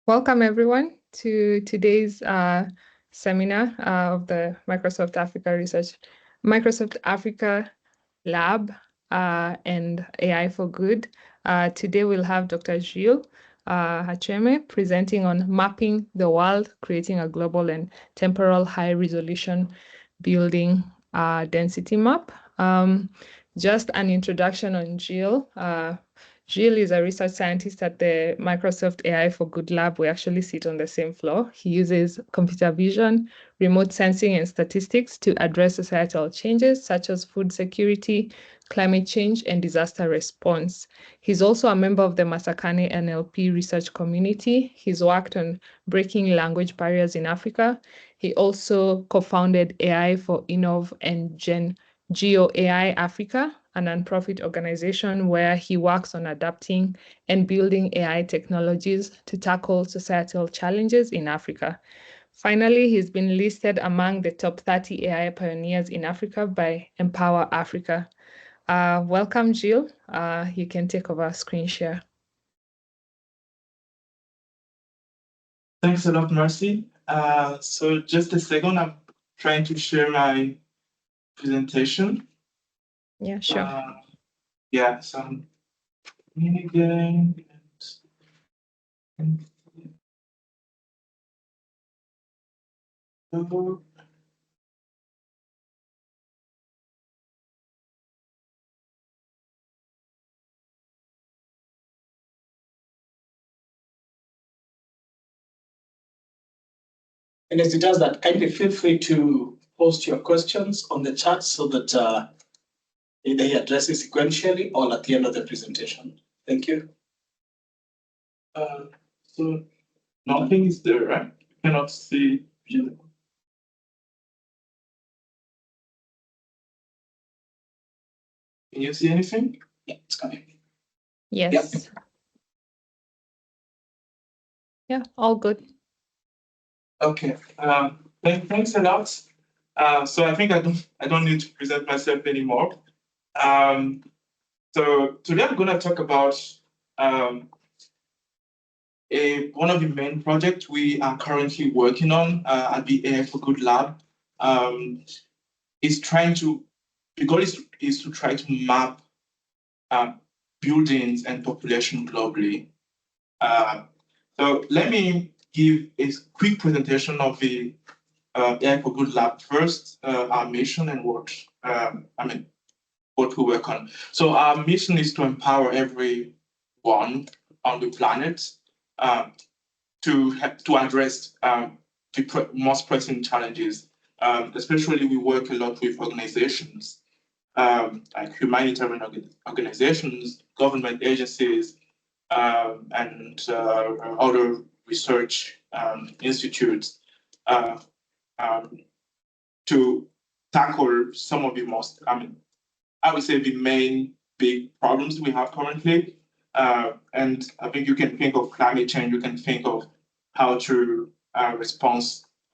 Welcome everyone to today's seminar of the Microsoft Africa Lab and AI for Good. Today we'll have Dr. Gilles Hacheme presenting on mapping the world, creating a global and temporal high resolution building density map. Just an introduction on Gilles. Gilles is a research scientist at the Microsoft AI for Good Lab. We actually sit on the same floor. He uses computer vision, remote sensing, and statistics to address societal changes such as food security, climate change, and disaster response. He's also a member of the Masakane NLP research community. He's worked on breaking language barriers in Africa. He also co-founded AI for Innov and Geo AI Africa, a nonprofit organization where he works on adapting and building AI technologies to tackle societal challenges in Africa. Finally, he's been listed among the top 30 AI pioneers in Africa by Empower Africa. Welcome, Gilles. You can take over screen share. Thanks a lot, Mercy. So just a second, I'm trying to share my presentation. Yeah, sure. Yeah, so I'm in again. And as it does that, kindly feel free to post your questions on the chat so that either he addresses sequentially or at the end of the presentation. Thank you. So nothing is there, right? You cannot see. Can you see anything? Yeah, it's coming. Yes. Yeah, all good. Okay. Thanks a lot. So I think I don't need to present myself anymore. So today I'm going to talk about one of the main projects we are currently working on at the AI for Good Lab. The goal is to try to map buildings and population globally. So let me give a quick presentation of the AI for Good Lab first, our mission and what we work on. So our mission is to empower everyone on the planet to address the most pressing challenges. Especially, we work a lot with organizations like humanitarian organizations, government agencies, and other research institutes to tackle some of the most, I would say the main big problems we have currently. And I think you can think of climate change, you can think of how to respond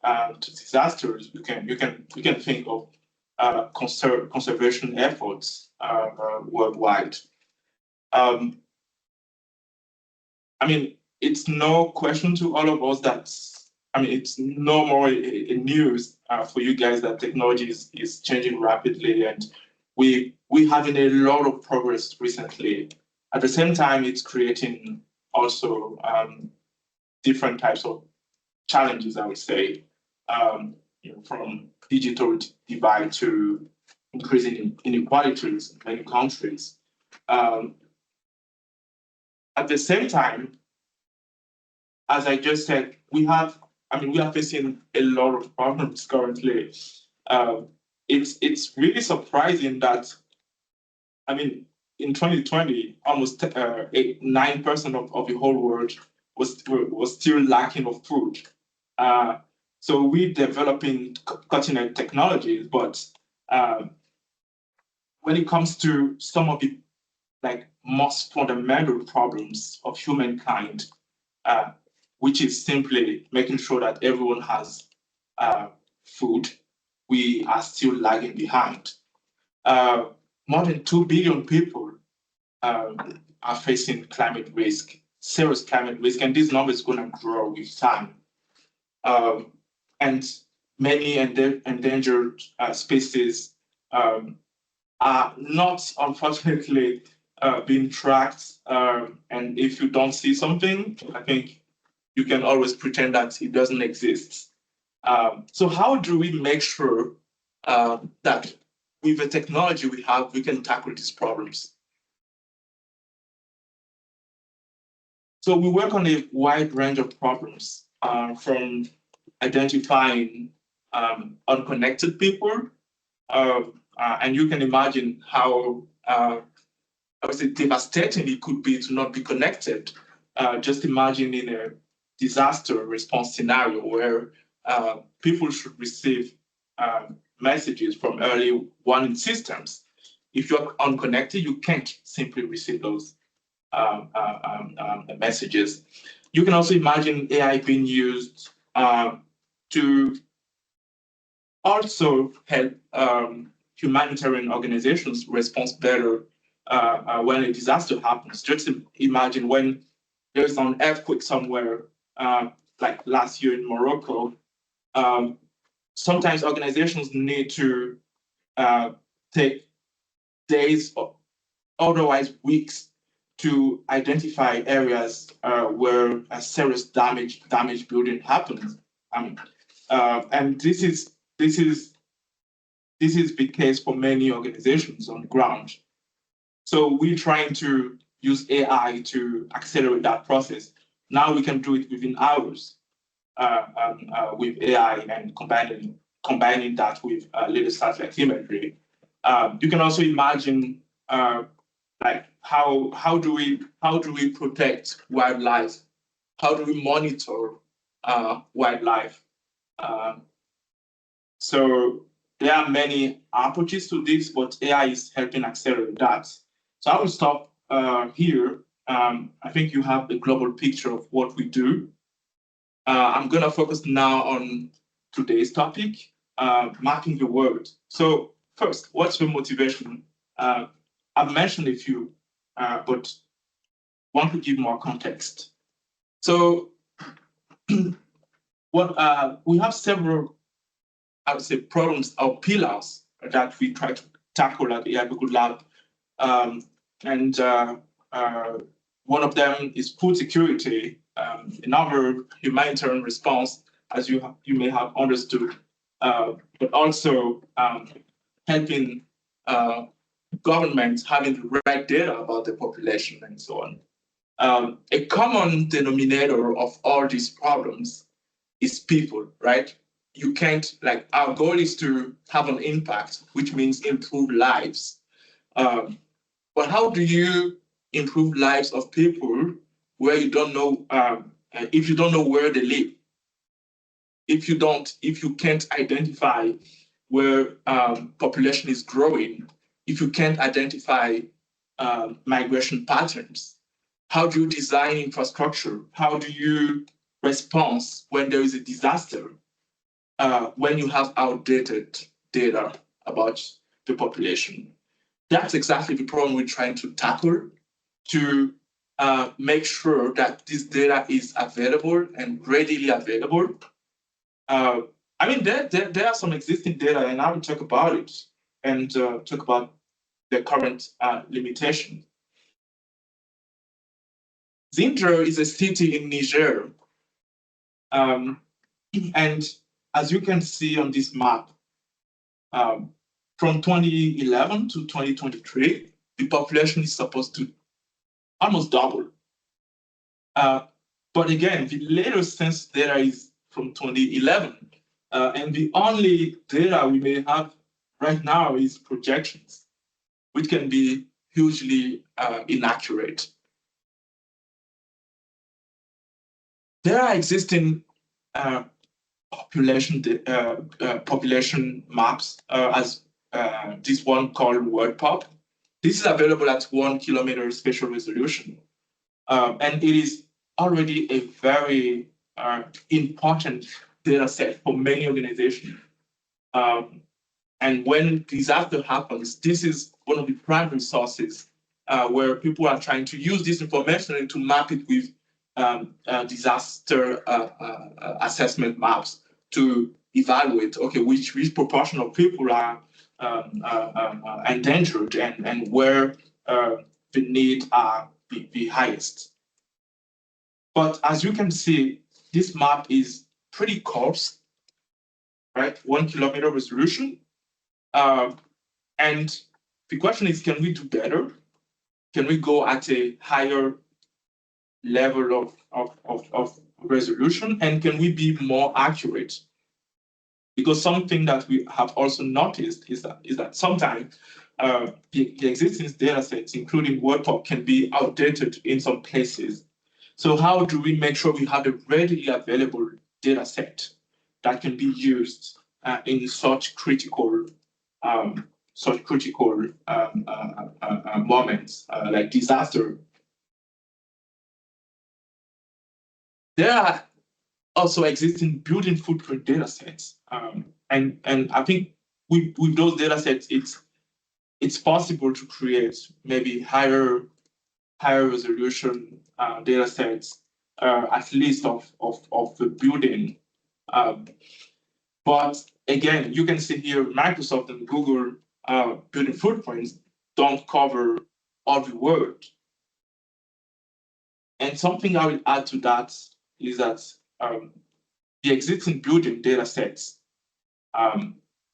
to disasters. You can think of conservation efforts worldwide. It's no question to all of us that, it's no more a news for you guys that technology is changing rapidly, and we having a lot of progress recently. At the same time, it's creating also different types of challenges, I would say, from digital divide to increasing inequalities in many countries. At the same time, as I just said, we are facing a lot of problems currently. It's really surprising that, in 2020, almost 9% of the whole world was still lacking of food. So we're developing cutting-edge technologies, but when it comes to some of the most fundamental problems of humankind, which is simply making sure that everyone has food, we are still lagging behind. More than 2 billion people are facing climate risk serious climate risk, and this number is going to grow with time. And many endangered species are not, unfortunately, being tracked. And if you don't see something, I think you can always pretend that it doesn't exist. So how do we make sure that with the technology we have, we can tackle these problems? So we work on a wide range of problems, from identifying unconnected people, and you can imagine how I would say devastating it could be to not be connected. Just imagine in a disaster response scenario where people should receive messages from early warning systems. If you're unconnected, you can't simply receive those messages. You can also imagine AI being used to also help humanitarian organizations respond better when a disaster happens. Just imagine when there's an earthquake somewhere, like last year in Morocco, sometimes organizations need to take days or otherwise weeks to identify areas where a serious damage building happens. And this is the case for many organizations on the ground. So we're trying to use AI to accelerate that process. Now we can do it within hours with AI and combining that with latest satellite imagery. You can also imagine like how do we protect wildlife? How do we monitor wildlife? So there are many approaches to this, but AI is helping accelerate that. So I will stop here. I think you have a global picture of what we do. I'm going to focus now on today's topic, mapping the world. So first, what's your motivation? I've mentioned a few, but want to give more context. So what we have several, I would say, problems or pillars that we try to tackle at the AI Good Lab. And one of them is food security, another humanitarian response, as you may have understood, but also helping governments having the right data about the population and so on. A common denominator of all these problems is people, right? You can't, like, our goal is to have an impact, which means improve lives. But how do you improve lives of people where you don't know, if you don't know where they live? If you can't identify where population is growing, if you can't identify migration patterns, how do you design infrastructure? How do you respond when there is a disaster? When you have outdated data about the population? That's exactly the problem we're trying to tackle, to make sure that this data is available and readily available. I mean, there are some existing data, and I will talk about it and talk about the current limitation. Zindre is a city in Niger. And as you can see on this map, from 2011 to 2023, the population is supposed to almost double. But again, the latest census data is from 2011. And the only data we may have right now is projections, which can be hugely inaccurate. There are existing population maps, as this one called WorldPop. This is available at 1 kilometer spatial resolution. And it is already a very important data set for many organizations. And when disaster happens, this is one of the primary sources where people are trying to use this information and to map it with disaster assessment maps to evaluate, okay, which proportion of people are endangered and where the need are the highest. But as you can see, this map is pretty coarse, right? 1 kilometer resolution. And the question is, can we do better? Can we go at a higher level of resolution? And can we be more accurate? Because something that we have also noticed is that sometimes the existing data sets, including WordPop, can be outdated in some places. So how do we make sure we have a readily available data set that can be used in such critical moments like disaster? There are also existing building footprint data sets. And I think with those data sets, it's possible to create maybe higher resolution data sets, at least of the building. But again, you can see here, Microsoft and Google building footprints don't cover all the world. And something I will add to that is that the existing building data sets,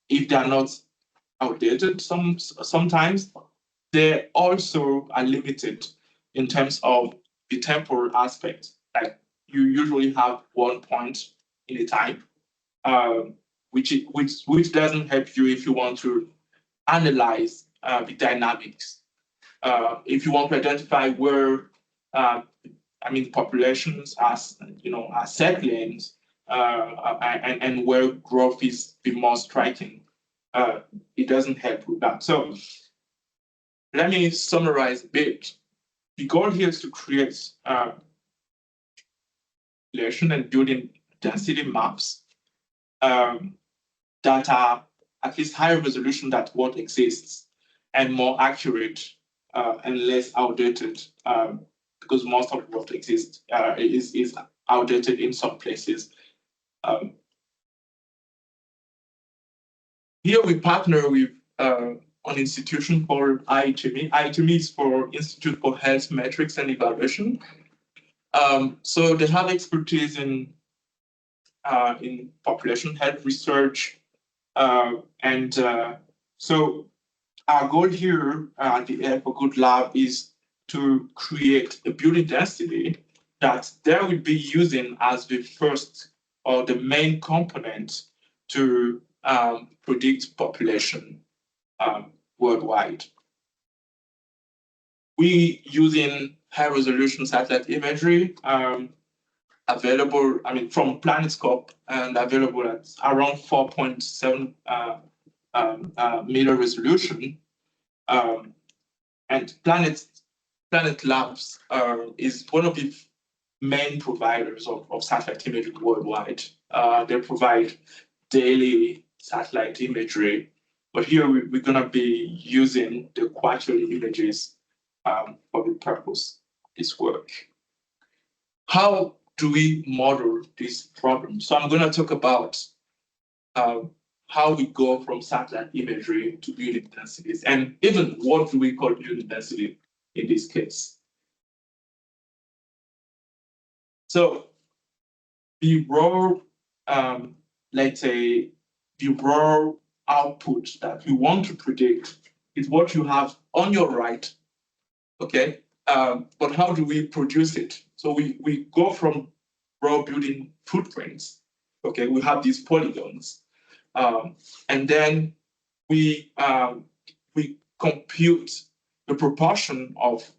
if they are not outdated sometimes, they also are limited in terms of the temporal aspect. Like you usually have one point in a time, which doesn't help you if you want to analyze the dynamics. If you want to identify where populations are settling, and where growth is the most striking, it doesn't help with that. So let me summarize a bit. The goal here is to create population and building density maps that are at least higher resolution than what exists and more accurate and less outdated, because most of what exists is outdated in some places. Here we partner with an institution called IHME. IHME is for Institute for Health Metrics and Evaluation. So they have expertise in population health research, and so our goal here at the Air for Good Lab is to create a building density that they will be using as the first or the main component to predict population worldwide. We using high resolution satellite imagery available, from PlanetScope, and available at around 4.7 meter resolution. And Planet Labs is one of the main providers of satellite imagery worldwide. They provide daily satellite imagery, but here we're going to be using the quarterly images for the purpose of this work. How do we model this problem? So I'm going to talk about how we go from satellite imagery to building densities, and even what do we call building density in this case. So the raw, let's say, the raw output that we want to predict is what you have on your right, okay? But how do we produce it? So we go from raw building footprints, okay? We have these polygons, and then we compute the proportion of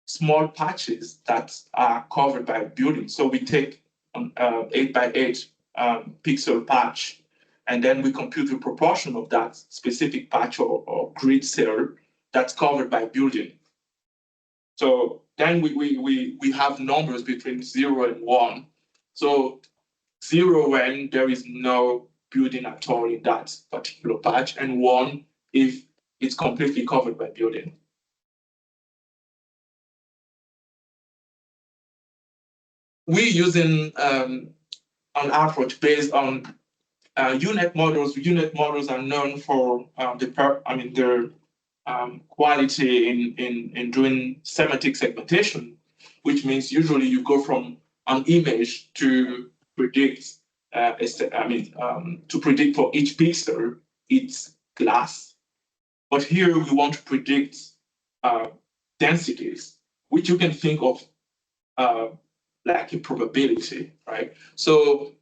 small patches that are covered by a building. So we take an 8x8 pixel patch, and then we compute the proportion of that specific patch or grid cell that's covered by a building. So then we have numbers between 0 and 1. So 0 when there is no building at all in that particular patch, and 1 if it's completely covered by building. we're using an approach based on U-Net models. U-Net models are known for their quality in doing semantic segmentation, which means usually you go from an image to predict to predict for each pixel its class. But here we want to predict densities, which you can think of like a probability, right? So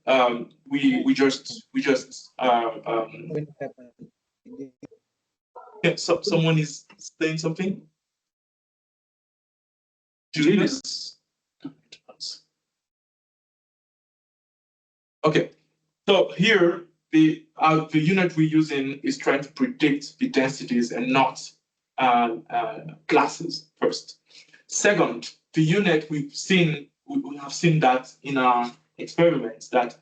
we just yeah, so someone is saying something. Julius. Okay, so here the unit we're using is trying to predict the densities and not classes first. Second, the unit we have seen that in our experiments that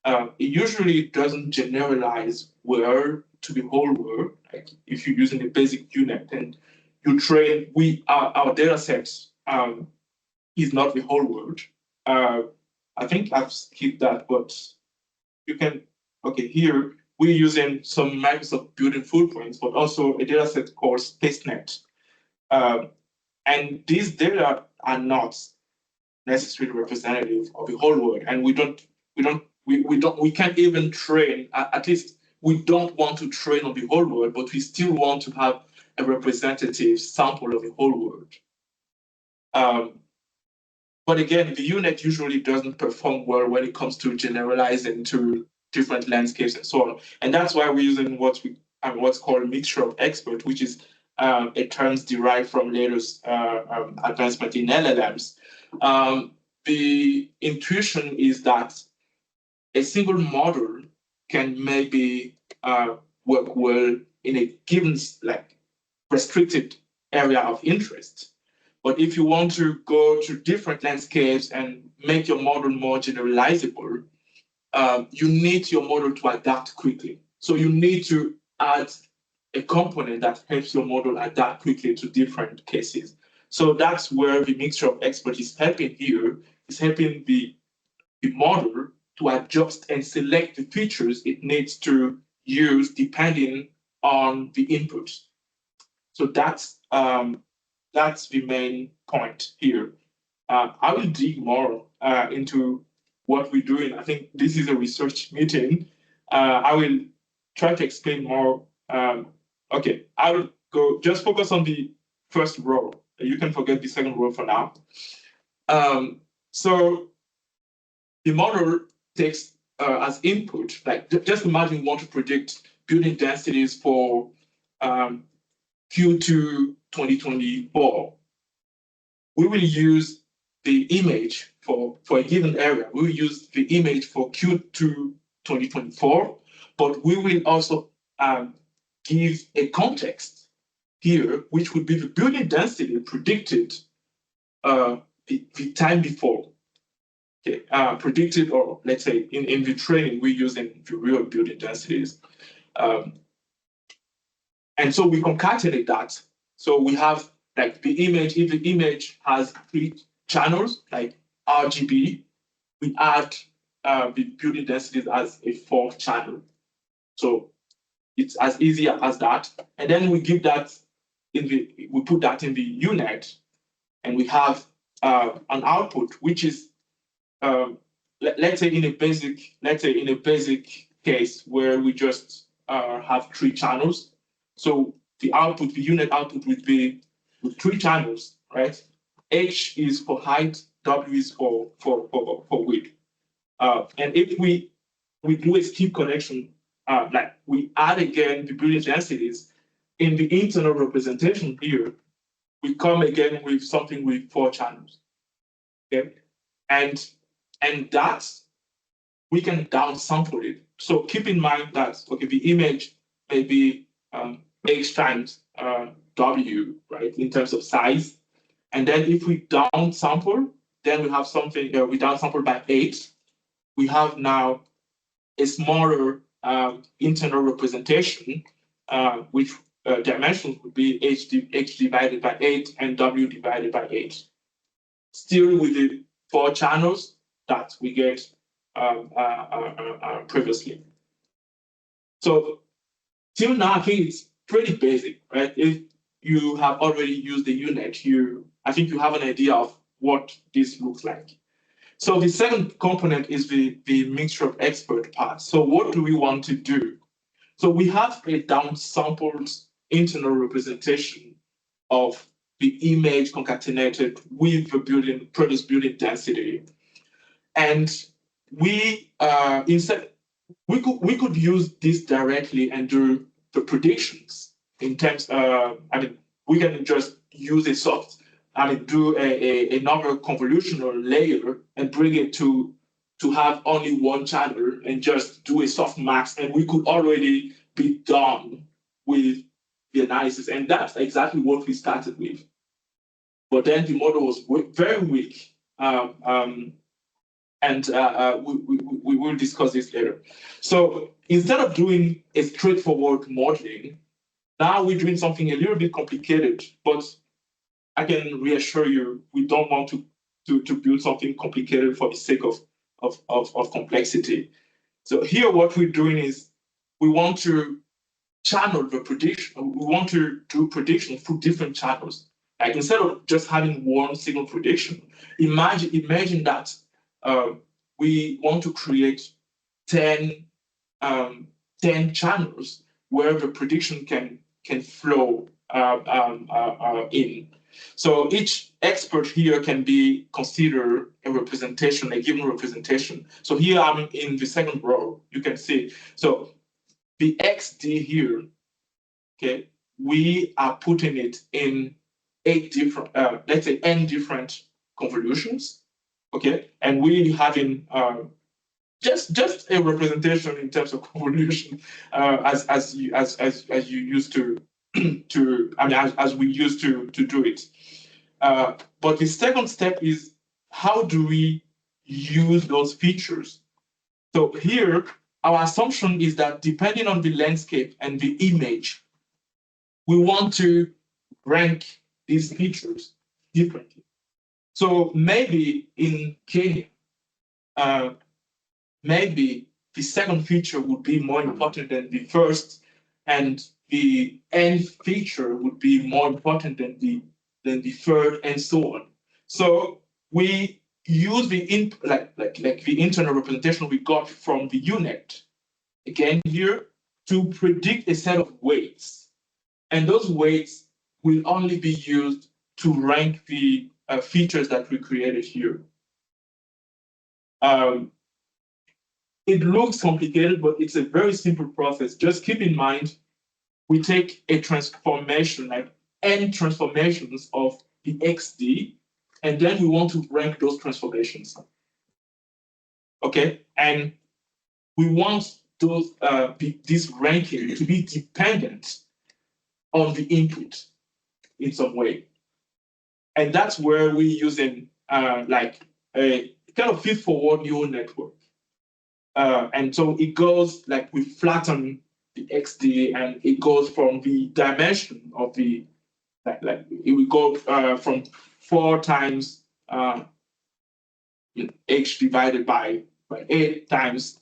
it usually doesn't generalize word to the whole word. Like if you're using a basic unit and you train, our data sets is not the whole word. I think I've skipped that, but you can, okay, here we're using some Microsoft built-in footprints, but also a data set called SpaceNet. And these data are not necessarily representative of the whole world, and we can't even train, at least we don't want to train on the whole world, but we still want to have a representative sample of the whole world. But again, the unit usually doesn't perform well when it comes to generalizing to different landscapes and so on. And that's why we're using what's called mixture of expert, which is a term derived from latest advancement in LLMs. The intuition is that a single model can maybe work well in a given restricted area of interest. But if you want to go to different landscapes and make your model more generalizable, you need your model to adapt quickly. So you need to add a component that helps your model adapt quickly to different cases. So that's where the mixture of experts is helping here, is helping the model to adjust and select the features it needs to use depending on the input. So that's the main point here. I will dig more into what we're doing. I think this is a research meeting. I will try to explain more. Okay, I will go just focus on the first row. You can forget the second row for now. So the model takes as input, like just imagine you want to predict building densities for Q2 2024. We will use the image for a given area. We will use the image for Q2 2024, but we will also give a context here, which would be the building density predicted the time before. Okay, predicted, or let's say in the training, we're using the real building densities. And so we concatenate that. So we have like the image, if the image has 3 channels, like RGB, we add the building densities as a 4th channel. So it's as easy as that. And then we give that we put that in the U-Net, and we have an output, which is let's say in a basic case where we just have 3 channels. So the output, the U-Net output would be with 3 channels, right? H is for height, W is for width. And if we do a skip connection, like we add again the building densities in the internal representation here, we come again with something with 4 channels. Okay, and that we can downsample it. So keep in mind that okay, the image may be H times W, right, in terms of size. And then if we downsample, then we have something, we downsample by 8. We have now a smaller internal representation, which dimensions would be H divided by 8 and W divided by 8. Still with the 4 channels, that we get previously. So till now, I think it's pretty basic, right? If you have already used the U-Net, I think you have an idea of what this looks like. So the second component is the mixture of expert part. So what do we want to do? So we have a downsampled internal representation of the image concatenated with the produce building density. And we instead we could use this directly and do the predictions in terms. We can just use do another convolutional layer and bring it to have only one channel and just do a softmax, and we could already be done with the analysis. And that's exactly what we started with. But then the model was very weak. We will discuss this later. So instead of doing a straightforward modeling, now we're doing something a little bit complicated, but I can reassure you, we don't want to build something complicated for the sake of complexity. So here what we're doing is we want to channel the prediction. We want to do prediction through different channels. Like instead of just having one single prediction, imagine that we want to create 10 channels where the prediction can flow in. So each expert here can be considered a representation, a given representation. So here I'm in the second row, you can see. So the XD here, okay, we are putting it in 8 different, let's say n different convolutions, okay, and we having just a representation in terms of convolution as you used to as we used to do it. But the second step is how do we use those features? So here, our assumption is that depending on the landscape and the image, we want to rank these features differently. So maybe in Kenya, maybe the second feature would be more important than the first, and the end feature would be more important than the third, and so on. So we use the the internal representation we got from the U-Net again here to predict a set of weights, and those weights will only be used to rank the features that we created here. It looks complicated, but it's a very simple process. Just keep in mind, we take a transformation, like n transformations of the XD, and then we want to rank those transformations. Okay, and we want those this ranking to be dependent on the input in some way, and that's where we're using like a kind of feed-forward neural network. And so it goes like we flatten the XD, and it goes from the dimension of the like it will go from 4 times H divided by 8 times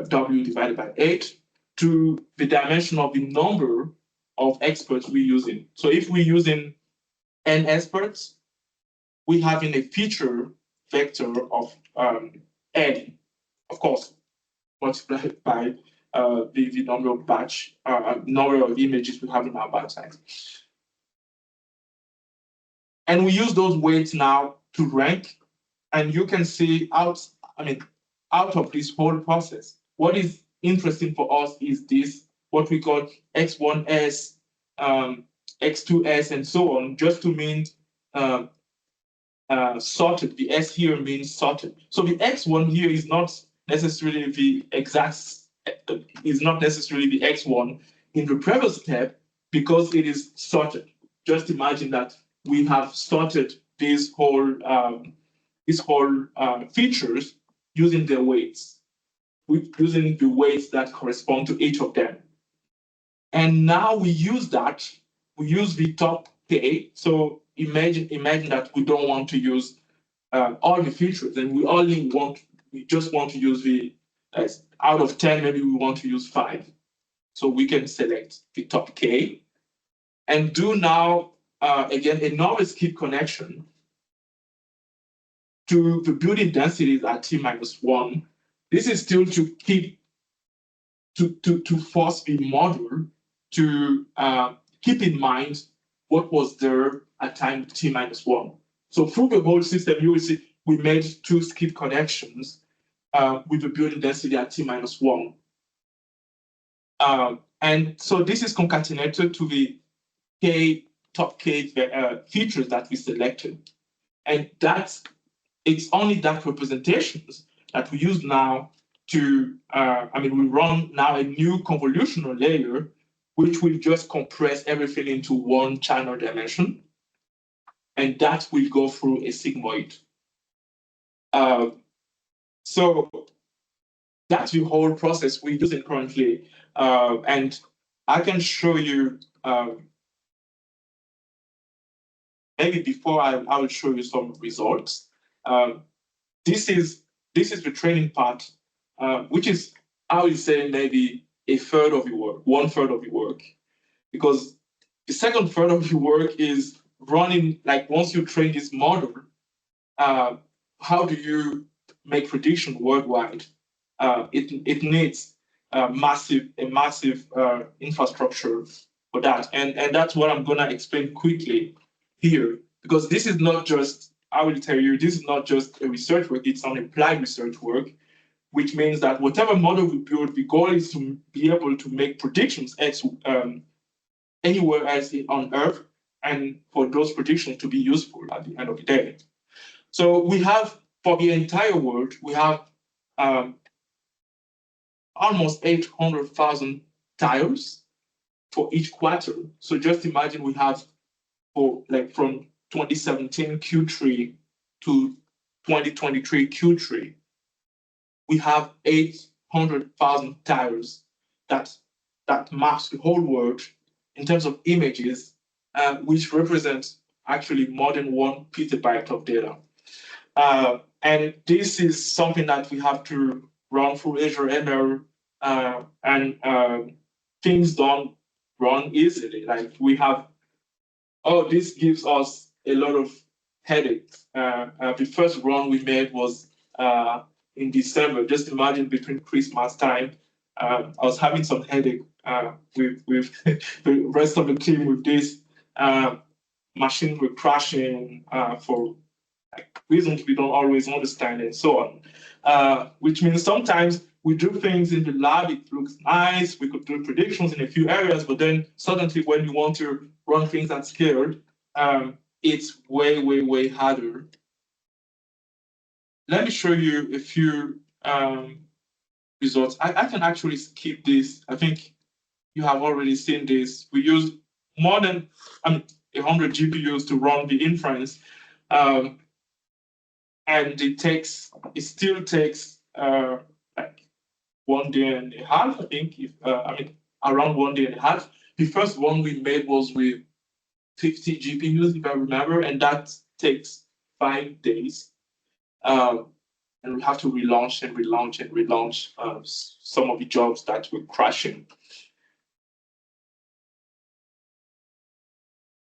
W divided by 8 to the dimension of the number of experts we're using. So if we're using n experts, we're having a feature vector of n, of course, multiplied by the number of number of images we have in our batch size. And we use those weights now to rank, and you can see out of this whole process, what is interesting for us is this, what we call X1S, X2S, and so on, just to mean sorted. The S here means sorted. So the X1 here is not necessarily the X1 in the previous step because it is sorted. Just imagine that we have sorted these whole features using their weights, using the weights that correspond to each of them. And now we use that. We use the top K. So imagine that we don't want to use all the features, and we only want we just want to use out of 10, maybe we want to use 5. So we can select the top K and do now, again, a normal skip connection to the building densities at T-1. This is still to force the model to keep in mind what was there at time T-1. So through the whole system, you will see we made 2 skip connections with the building density at T-1. And so this is concatenated to the top K features that we selected. And it's only that representations that we use now to, we run now a new convolutional layer, which will just compress everything into one channel dimension. And that will go through a sigmoid. So that's the whole process we're using currently. And I can show you, maybe before I will show you some results. This is the training part, which is, I would say, maybe a third of your work, 1/3 of your work. Because the second third of your work is running, like once you train this model, how do you make prediction worldwide? It needs a massive infrastructure for that. And that's what I'm gonna explain quickly here, because this is not just, I will tell you, this is not just a research work, it's an applied research work, which means that whatever model we build, the goal is to be able to make predictions anywhere else on Earth, and for those predictions to be useful at the end of the day. So we have, for the entire world, we have almost 800,000 tiles for each quarter. So just imagine we have, from 2017 Q3 to 2023 Q3, we have 800,000 tiles that maps the whole world in terms of images, which represents actually more than 1 petabyte of data. And this is something that we have to run through Azure ML, and things don't run easily. Like we have, this gives us a lot of headaches. The first run we made was in December. Just imagine between Christmas time, I was having some headache with the rest of the team with this. Machines were crashing for reasons we don't always understand and so on. Which means sometimes we do things in the lab, it looks nice, we could do predictions in a few areas, but then suddenly when you want to run things at scale, it's way, way, way harder. Let me show you a few results. I can actually skip this. I think you have already seen this. We used more than 100 GPUs to run the inference. And it still takes like 1 day and a half, I think, around 1 day and a half. The first one we made was with 50 GPUs, if I remember, and that takes 5 days. And we have to relaunch and relaunch and relaunch some of the jobs that were crashing.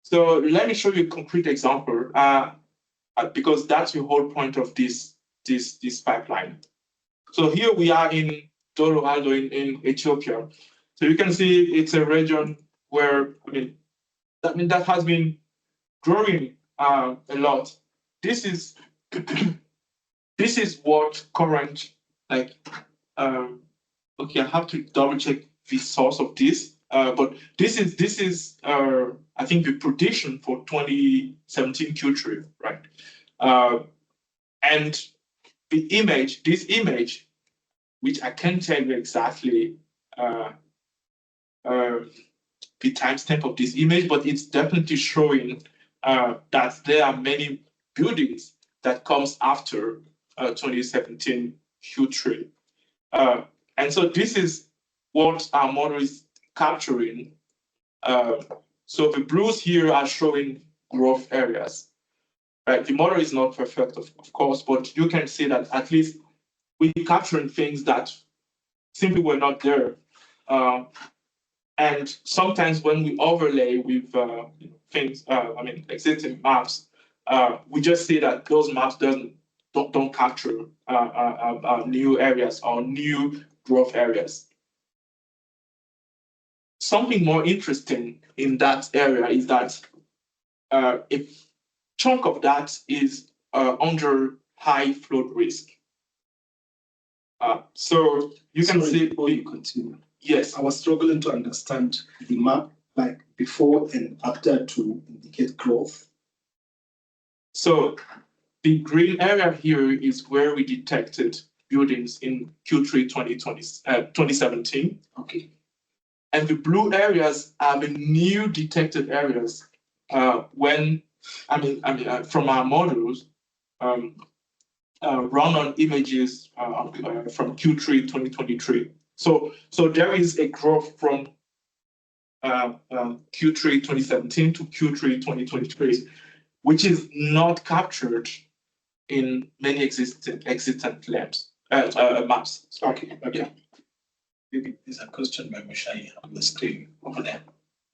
So let me show you a concrete example, because that's the whole point of this pipeline. So here we are in Doro Aldo in Ethiopia. So you can see it's a region where that has been growing a lot. This is this is what current okay, I have to double check the source of this, but this is I think the prediction for 2017 Q3, right? And this image, which I can't tell you exactly the timestamp of this image, but it's definitely showing that there are many buildings that comes after 2017 Q3. And so this is what our model is capturing. So the blues here are showing growth areas. Right? The model is not perfect, of course, but you can see that at least we're capturing things that simply were not there. And sometimes when we overlay with things, existing maps, we just see that those maps don't capture new areas or new growth areas. Something more interesting in that area is that a chunk of that is under high flood risk. So you can see before you continue. Yes. I was struggling to understand the map, like before and after, to indicate growth. So the green area here is where we detected buildings in Q3 2017. Okay. And the blue areas are the new detected areas from our models run on images from Q3 2023. So there is a growth from Q3 2017 to Q3 2023, which is not captured in many existent maps. Okay. Maybe there's a question by Mushai on the screen over there.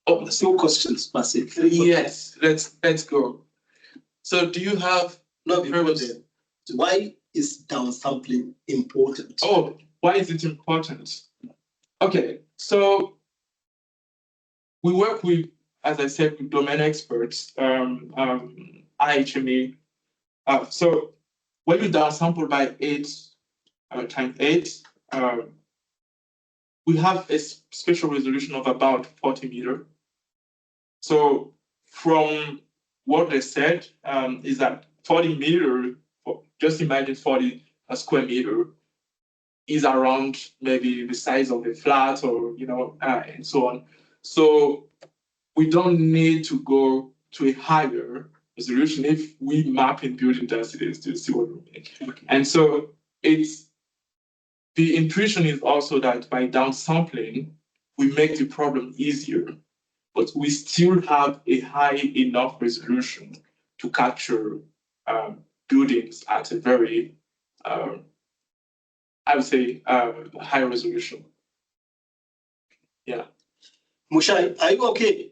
Oh, there's no questions, Basit. Yes, let's go. So do you have why is downsampling important? Oh, why is it important? Okay, so we work with, as I said, with domain experts, IHME. So when you downsample by 8 times 8, we have a spatial resolution of about 40 meters. So from what they said is that 40 meters, just imagine 40 square meter, is around maybe the size of a flat or, and so on. So we don't need to go to a higher resolution if we map in building densities to see what we make. Okay. And so the intuition is also that by downsampling, we make the problem easier, but we still have a high enough resolution to capture buildings at a very, I would say, high resolution. Yeah. Mushai, are you okay?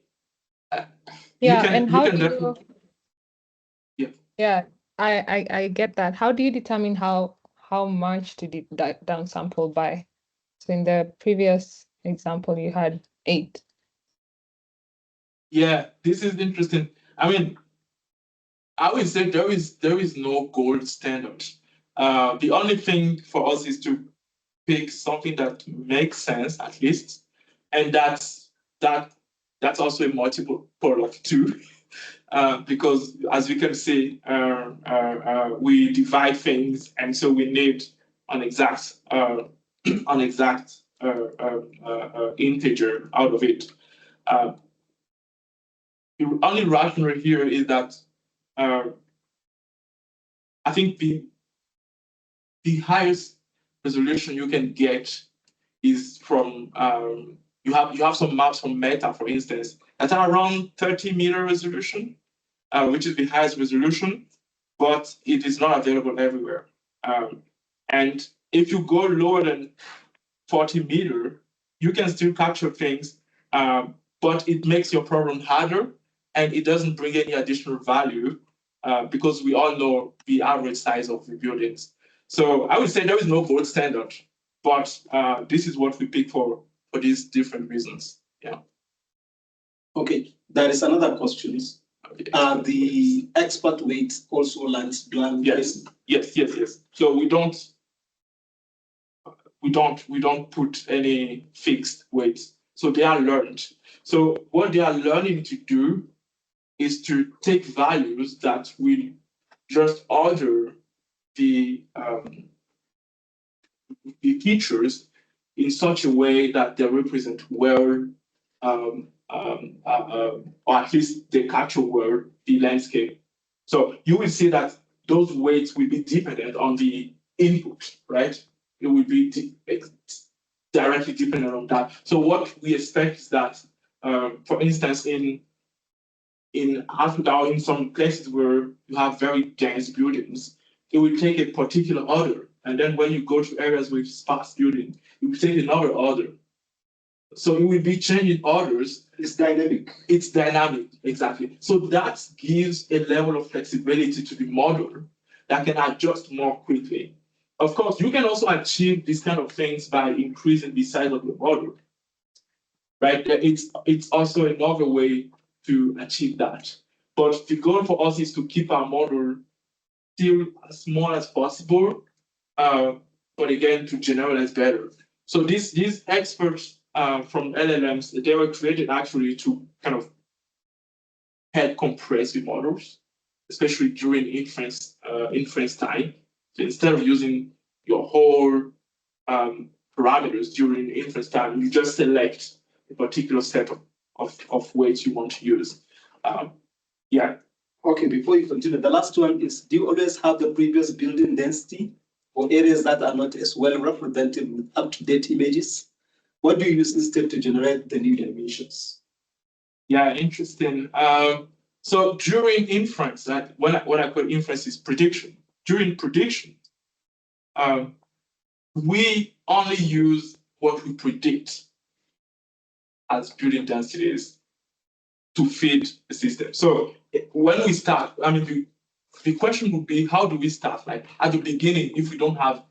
Yeah, I get that. How do you determine how much to downsample by? So in the previous example, you had 8. Yeah, this is interesting. I mean, I would say there is no gold standard. The only thing for us is to pick something that makes sense, at least, and that's also a multiple of 2, because as you can see, we divide things, and so we need an exact integer out of it. The only rationale here is that I think the highest resolution you can get is from you have some maps from Meta, for instance, that are around 30-meter resolution, which is the highest resolution, but it is not available everywhere. And if you go lower than 40 meter, you can still capture things, but it makes your problem harder, and it doesn't bring any additional value because we all know the average size of the buildings. So I would say there is no gold standard, but this is what we pick for these different reasons. Yeah. Okay, there is another question. Are the expert weights also lands blank? Yes. So we don't put any fixed weights. So they are learned. So what they are learning to do is to take values that will just order the features in such a way that they represent well, or at least they capture well the landscape. So you will see that those weights will be dependent on the input, right? It will be directly dependent on that. So what we expect is that, for instance, in Africa or in some places where you have very dense buildings, it will take a particular order And then when you go to areas with sparse building, you take another order. So it will be changing orders. It's dynamic. It's dynamic, exactly. So that gives a level of flexibility to the model that can adjust more quickly. Of course, you can also achieve these kind of things by increasing the size of your model, right? It's also another way to achieve that. But the goal for us is to keep our model still as small as possible, but again, to generalize better. So these experts from LLMs, they were created actually to kind of help compress the models, especially during inference time. So instead of using your whole parameters during inference time, you just select a particular set of weights you want to use. Yeah. Okay, before you continue, the last one is, do you always have the previous building density for areas that are not as well represented with up-to-date images? What do you use instead to generate the new dimensions? Yeah, interesting. So during inference, what I call inference is prediction. During prediction, we only use what we predict as building densities to feed the system. So when we start, I mean, the question would be, how do we start? Like at the beginning, if we have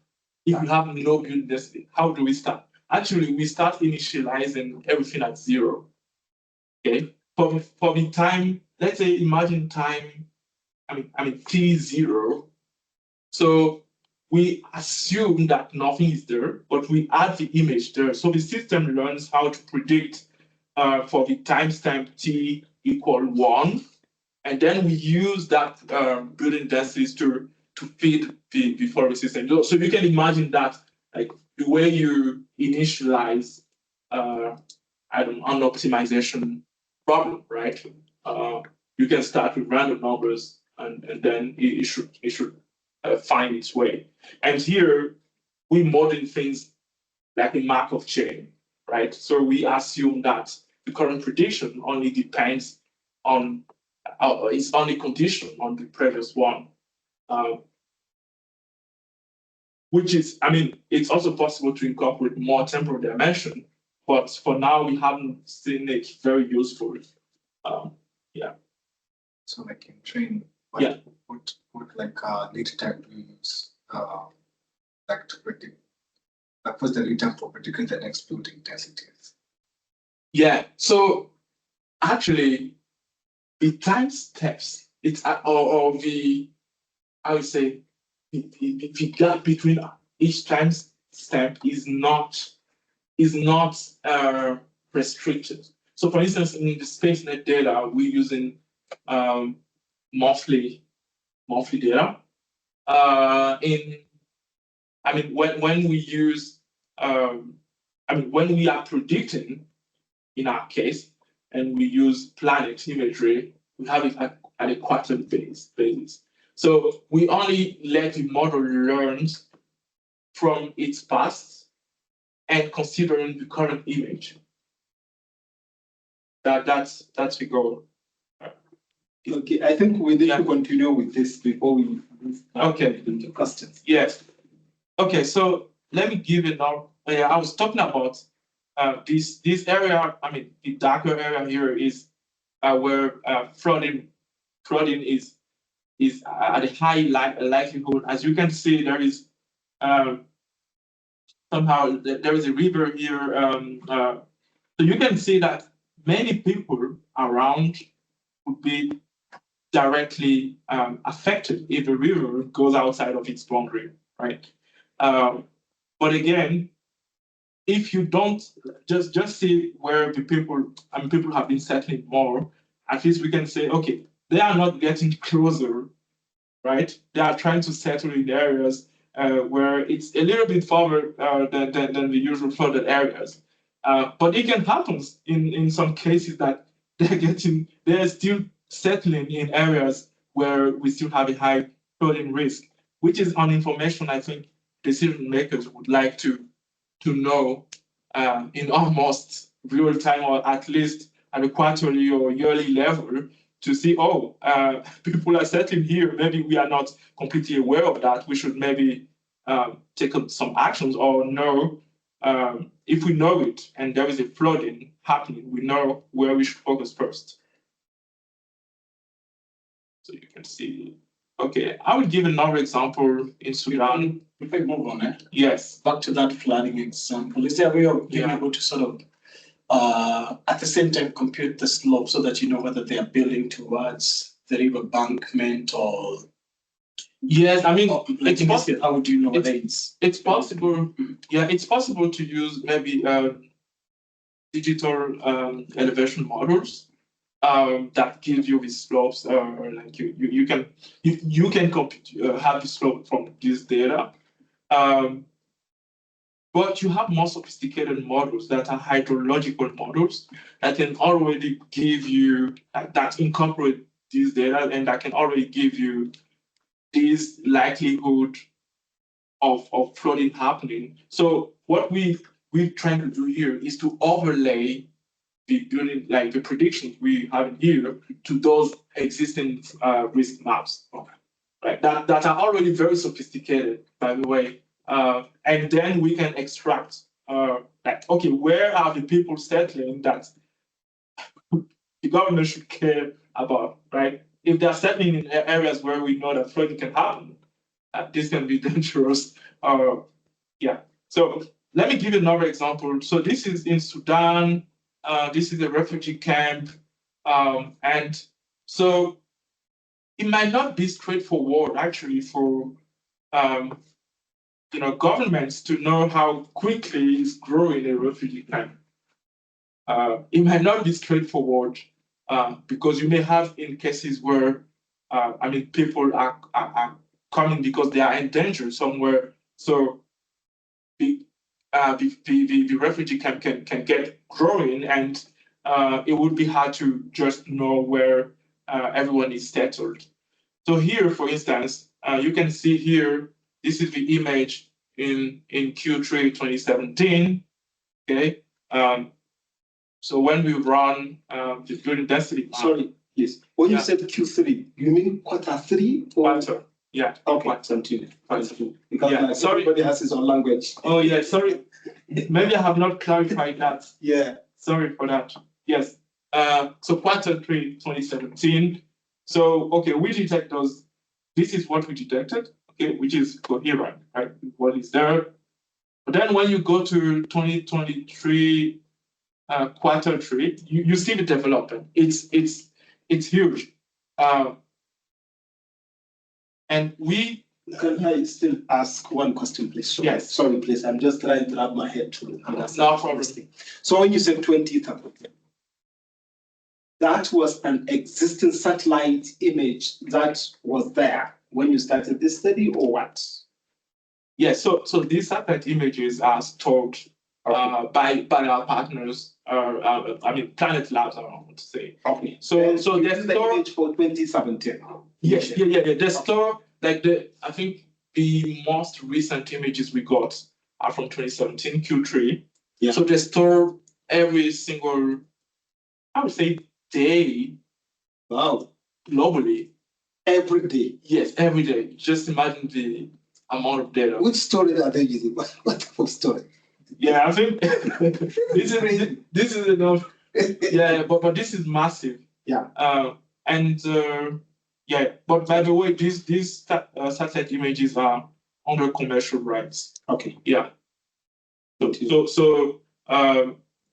no building density, how do we start? Actually, we start initializing everything at 0. Okay, for the time, let's say imagine time, I mean t0. So we assume that nothing is there, but we add the image there. So the system learns how to predict for the timestamp t equal 1, and then we use that building densities to feed the following system. So you can imagine that, like the way you initialize an optimization problem, right? You can start with random numbers, and then it should find its way. And here we model things like a Markov chain, right? So we assume that the current prediction only depends on is only conditional on the previous one, which is, I mean, it's also possible to incorporate more temporal dimension, but for now we haven't seen it very useful. Yeah. So like in training, yeah. What like lead time do you use like to predict? Like what's the lead time for predicting the next building densities? Yeah. So actually, the time steps, it's or the, I would say, the gap between each time step is not restricted. So for instance, in the SpaceNet data, we're using monthly data. When we use, when we are predicting, in our case, and we use planet imagery, we have it at a quarterly basis. So we only let the model learn from its past and considering the current image. That's the goal. Okay, I think we need to continue with this before we move into questions. Yes. Okay, so let me give it now. I was talking about this area. I mean, the darker area here is where flooding is at a high likelihood. As you can see, there is somehow there is a river here. So you can see that many people around would be directly affected if the river goes outside of its boundary, right? But again, if you don't just see where the people have been settling more, at least we can say, okay, they are not getting closer, right? They are trying to settle in areas where it's a little bit farther than the usual flooded areas. But it can happen in some cases that they're still settling in areas where we still have a high flooding risk, which is an information I think decision makers would like to know in almost real time, or at least at a quarterly or yearly level, to see, people are settling here. Maybe we are not completely aware of that. We should maybe take some actions or know if we know it and there is a flooding happening, we know where we should focus first. So you can see. Okay, I will give another example in Sudan. If I move on, Yes. back to that flooding example, is there a way of being able to sort of, at the same time, compute the slope so that you know whether they are building towards the river embankment or? Yes, I mean, it's possible. How would you know whether it's possible? Yeah, it's possible to use maybe digital elevation models that give you these slopes. Like you can compute have the slope from this data. But you have more sophisticated models that are hydrological models that can already give you that incorporate these data and that can already give you this likelihood of flooding happening. So what we're trying to do here is to overlay the building, like the predictions we have here, to those existing risk maps, right? That are already very sophisticated, by the way. And then we can extract, like, okay, where are the people settling that the government should care about, right? If they're settling in areas where we know that flooding can happen, this can be dangerous. Yeah. So let me give you another example. So this is in Sudan. This is a refugee camp. And so it might not be straightforward, actually, for governments to know how quickly it's growing a refugee camp. It might not be straightforward because you may have in cases where, people are coming because they are in danger somewhere. So the refugee camp can get growing, and it would be hard to just know where everyone is settled. So here, for instance, you can see here, this is the image in Q3 2017. Okay. So when we run the building density. Sorry, please. When you said Q3, you mean Q3? Quarter. Yeah. Okay. Continue. Because sorry. everybody has his own language. Oh yeah. Sorry. Maybe I have not clarified that. Yeah. Sorry for that. Yes. So Q3 2017. So okay, we detect those. This is what we detected. Okay, which is coherent, right? What is there? But then when you go to 2023 Q3, you see the development. It's huge. And we can I still ask one question, please? Sorry. Yes. Sorry, please. I'm just trying to wrap my head to understand. No problem. So when you said 20,000, that was an existing satellite image that was there when you started this study, or what? Yes. So these satellite images are stored by our partners. Planet Labs, I want to say. Okay. So there's the image for 2017. Yes. Yeah. They store I think the most recent images we got are from 2017 Q3. Yeah. So they store every single, I would say, day. Wow. Globally. Every day. Yes, every day. Just imagine the amount of data. Which story are they using? What type of story? Yeah, I think this is enough. Yeah, but this is massive. Yeah. But by the way, these satellite images are under commercial rights. Okay. Yeah. So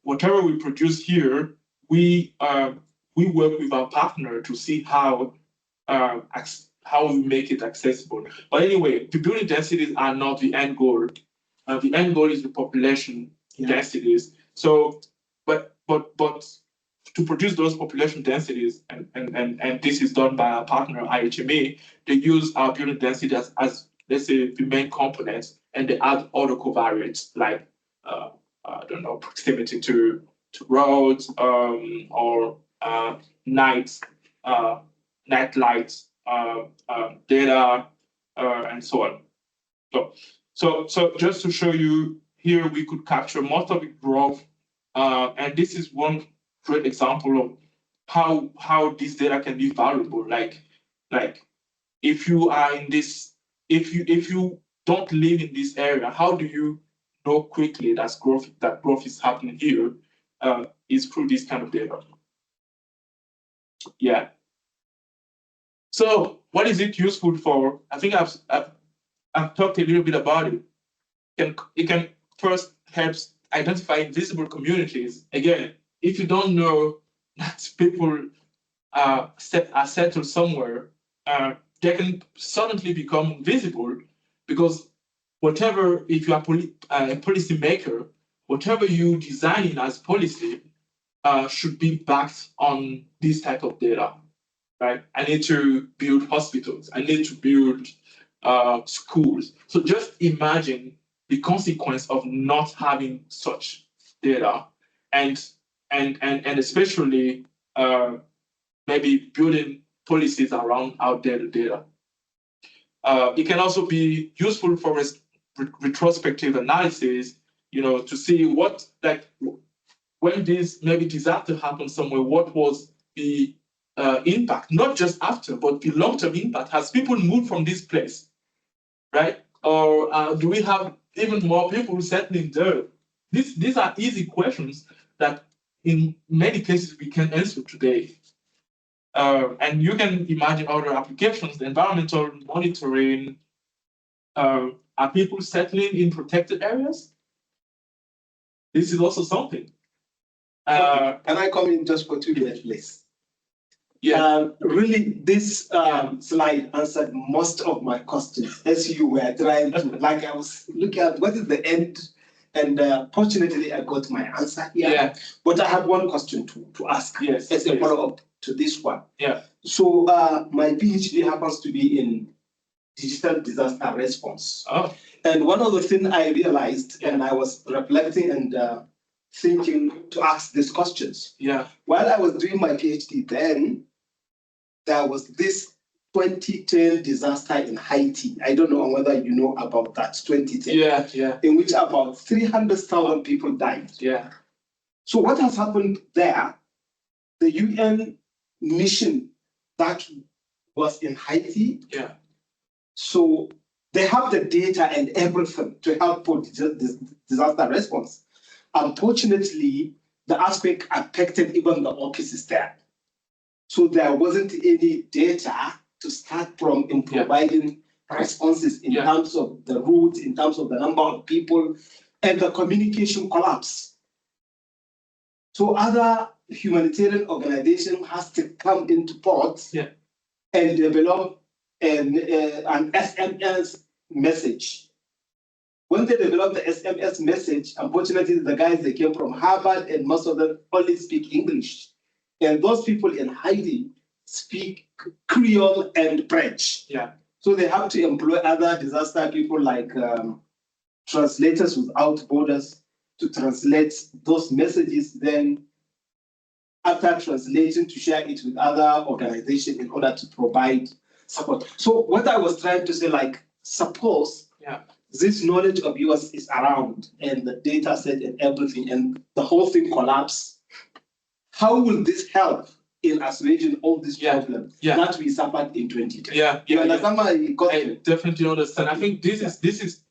whatever we produce here, we work with our partner to see how we make it accessible. But anyway, the building densities are not the end goal. The end goal is the population densities. So, but to produce those population densities, and this is done by our partner IHMA, they use our building density as let's say the main components, and they add other covariates like proximity to roads or night lights data and so on. So just to show you here, we could capture most of the growth, and this is one great example of how this data can be valuable. Like if you are in this, if you don't live in this area, how do you know quickly that growth is happening here? Is through this kind of data. Yeah. So what is it useful for? I think I've talked a little bit about it. It can first help identify invisible communities. Again, if you don't know that people are settled somewhere, they can suddenly become invisible because whatever, if you are a policy maker, whatever you design as policy should be backed on this type of data, right? I need to build hospitals. I need to build schools. So just imagine the consequence of not having such data, and especially maybe building policies around outdated data. It can also be useful for retrospective analysis, to see what, like, when this maybe disaster happened somewhere, what was the impact, not just after, but the long-term impact. Has people moved from this place, right? Or do we have even more people settling there? These are easy questions that in many cases we can answer today. And you can imagine other applications, the environmental monitoring. Are people settling in protected areas? This is also something. Can I come in just for 2 minutes, please? Yeah. Really, this slide answered most of my questions as you were trying to, like I was looking at what is the end, and fortunately I got my answer here. Yeah. But I have one question to ask Yes, as a follow-up to this one. Yeah. So my PhD happens to be in digital disaster response. Oh. And one of the things I realized, and I was reflecting and thinking to ask these questions. Yeah. While I was doing my PhD then, there was this 2010 disaster in Haiti. I don't know whether you know about that, 2010. Yeah, yeah. In which about 300,000 people died. Yeah. So what has happened there, the UN mission that was in Haiti, Yeah. so they have the data and everything to help for disaster response. Unfortunately, the aspect affected even the offices there. So there wasn't any data to start from in providing responses in terms of the routes, in terms of the number of people, and the communication collapse. So other humanitarian organization has to come into port and develop an SMS message. When they developed the SMS message, unfortunately, the guys, they came from Harvard, and most of them only speak English. And those people in Haiti speak Creole and French. Yeah. So they have to employ other disaster people like Translators Without Borders to translate those messages, then after translating to share it with other organizations in order to provide support. So what I was trying to say, like, suppose this knowledge of yours is around and the data set and everything, and the whole thing collapse. How will this help in assuaging all these problems that we suffered in 2010? You understand I definitely understand. I think this is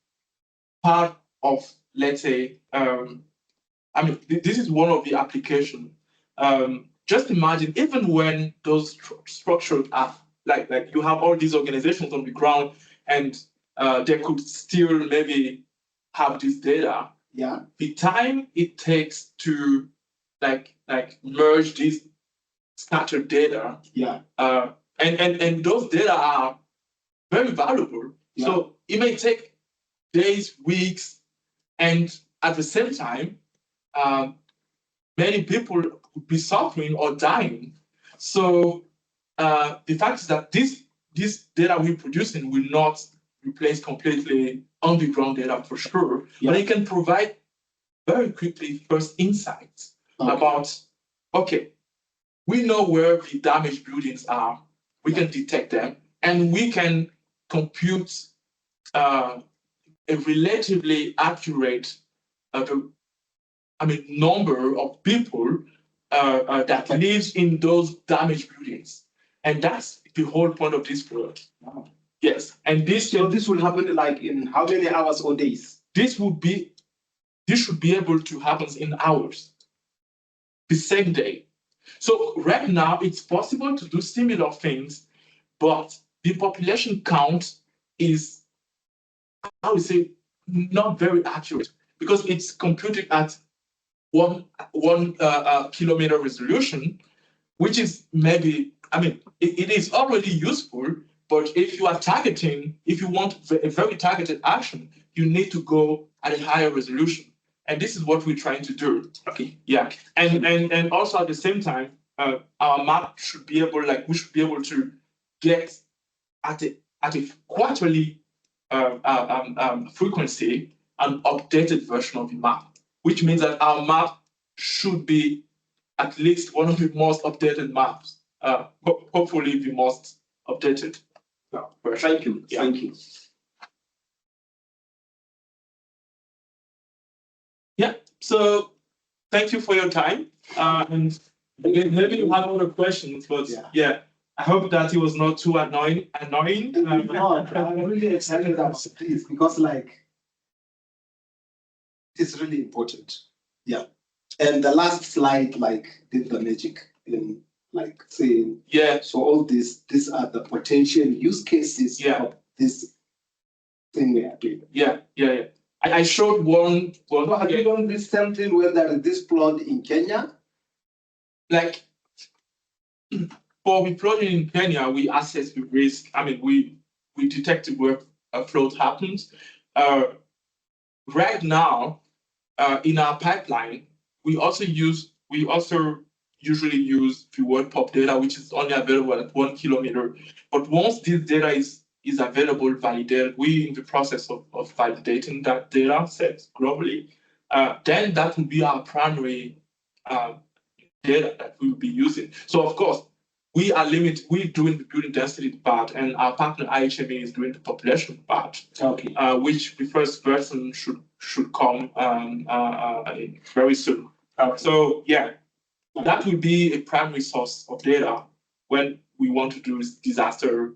part of, let's say, this is one of the applications. Just imagine, even when those structures are like you have all these organizations on the ground, and they could still maybe have this data. Yeah. The time it takes to like merge these scattered data. Yeah. And those data are very valuable. Yeah. So it may take days, weeks, and at the same time, many people would be suffering or dying. So the fact is that this data we're producing will not replace completely on-the-ground data for sure, but it can provide very quickly first insights about, okay, we know where the damaged buildings are, we can detect them, and we can compute a relatively accurate number of people that lives in those damaged buildings. And that's the whole point of this project. Yes, and So this will happen like in how many hours or days? this should be able to happen in hours, the same day. So right now it's possible to do similar things, but the population count is, I would say, not very accurate because it's computed at one kilometer resolution, which is maybe, I mean, it is already useful, but if you are targeting, if you want a very targeted action, you need to go at a higher resolution. And this is what we're trying to do. Okay. Yeah. And also at the same time, our map should be able, like, we should be able to get at a quarterly frequency an updated version of the map, which means that our map should be at least one of the most updated maps, hopefully the most updated. Thank you. Yeah. Thank you. Yeah. So thank you for your time. And again, maybe you have other questions, but yeah, I hope that it was not too annoying. No, I'm really excited about this because like it's really important. Yeah. And the last slide like did the magic in like saying, yeah. so all these are the potential use cases of this thing we are doing. Yeah. I showed one. So have you done this same thing when there is this flood in Kenya? Like for the flooding in Kenya, we assess the risk. I mean, we detected where a flood happens. Right now, in our pipeline, we also usually use the world pop data, which is only available at 1 kilometer. But once this data is available, validated, we're in the process of validating that data set globally. Then that will be our primary data that we will be using. So of course, we are limited. We're doing the building density part, and our partner IHMA is doing the population part. Okay. Which the first version should come very soon. So yeah, that will be a primary source of data when we want to do disaster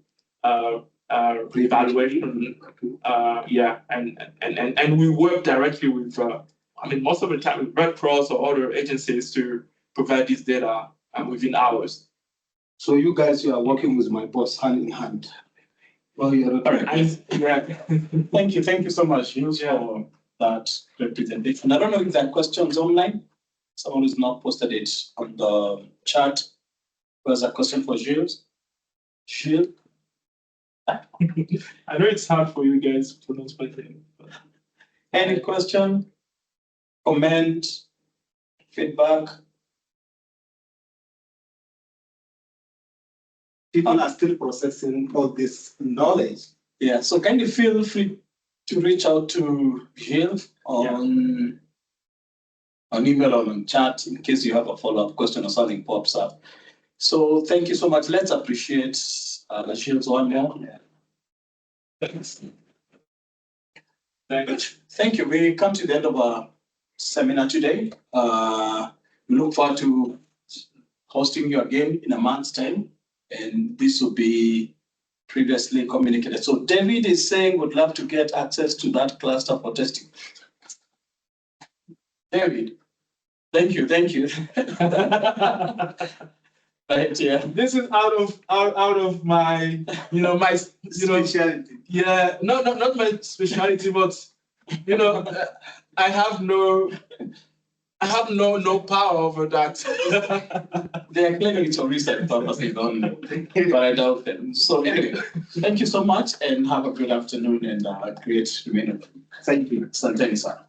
evaluation. And we work directly with, I mean, most of the time with Red Cross or other agencies to provide this data within hours. So you guys, you are working with my boss hand in hand. Well, you're Thank you so much, Jules, for that presentation. I don't know if there are questions online. Someone who's not posted it on the chat. There's a question for Jules. Jules? I know it's hard for you guys to pronounce my name. Any question, comment, feedback? People are still processing all this knowledge. Yeah, so kindly feel free to reach out to Gilles on email or on chat in case you have a follow-up question or something pops up. So thank you so much. Let's appreciate Gilles one more. Yeah. Thanks. Thank you. We come to the end of our seminar today. We look forward to hosting you again in a month's time. And this will be previously communicated. So David is saying would love to get access to that cluster for testing. David, thank you. Right, yeah. This is out of my, my, specialty. Yeah, not my specialty, but I have no power over that. They are claiming it's for research purposes only, but I doubt them. So anyway, thank you so much and have a good afternoon and a great remainder. Thank you. Asanteni sana.